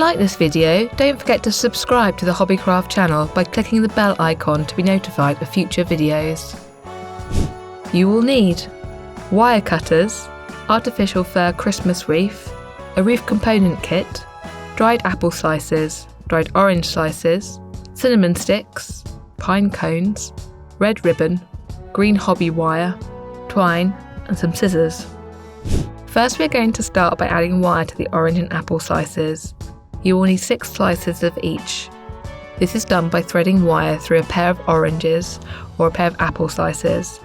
like this video, don't forget to subscribe to the Hobbycraft channel by clicking the bell icon to be notified of future videos. You will need wire cutters, artificial fir Christmas wreath, a wreath component kit, dried apple slices, dried orange slices, cinnamon sticks, pine cones, red ribbon, green hobby wire, twine and some scissors. First, we're going to start by adding wire to the orange and apple slices. You will need 6 slices of each. This is done by threading wire through a pair of oranges or a pair of apple slices.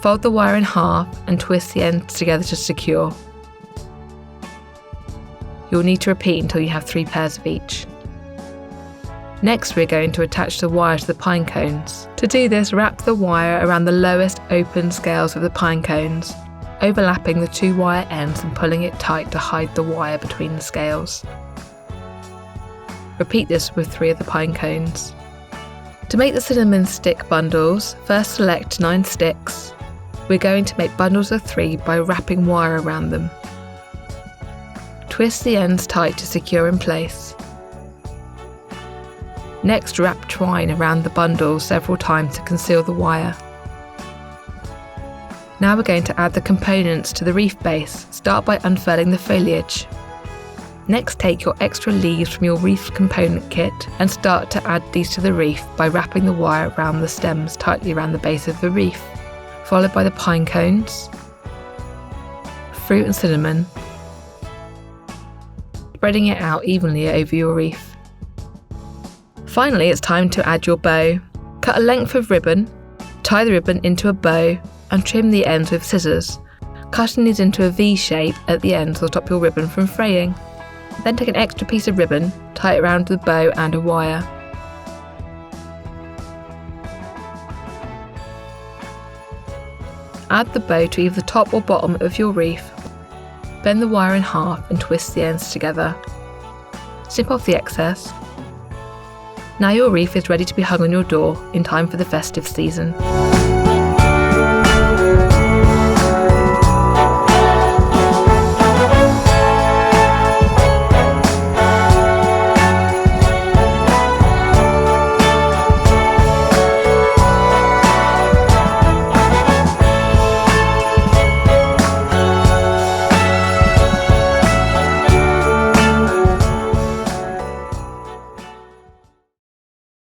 Fold the wire in half and twist the ends together to secure. You'll need to repeat until you have 3 pairs of each. Next, we're going to attach the wire to the pine cones. To do this, wrap the wire around the lowest open scales of the pine cones, overlapping the 2 wire ends and pulling it tight to hide the wire between the scales. Repeat this with 3 of the pine cones. To make the cinnamon stick bundles, first select 9 sticks. We're going to make bundles of 3 by wrapping wire around them. Twist the ends tight to secure in place. Next, wrap twine around the bundle several times to conceal the wire. Now we're going to add the components to the wreath base. Start by unfurling the foliage. Next, take your extra leaves from your wreath component kit and start to add these to the wreath by wrapping the wire around the stems tightly around the base of the wreath, followed by the pine cones, fruit and cinnamon, spreading it out evenly over your wreath. Finally, it's time to add your bow. Cut a length of ribbon, tie the ribbon into a bow and trim the ends with scissors, cutting these into a V shape at the ends to stop your ribbon from fraying. Then take an extra piece of ribbon, tie it around the bow and a wire. Add the bow to either the top or bottom of your wreath. Bend the wire in half and twist the ends together. Snip off the excess. Now your wreath is ready to be hung on your door in time for the festive season.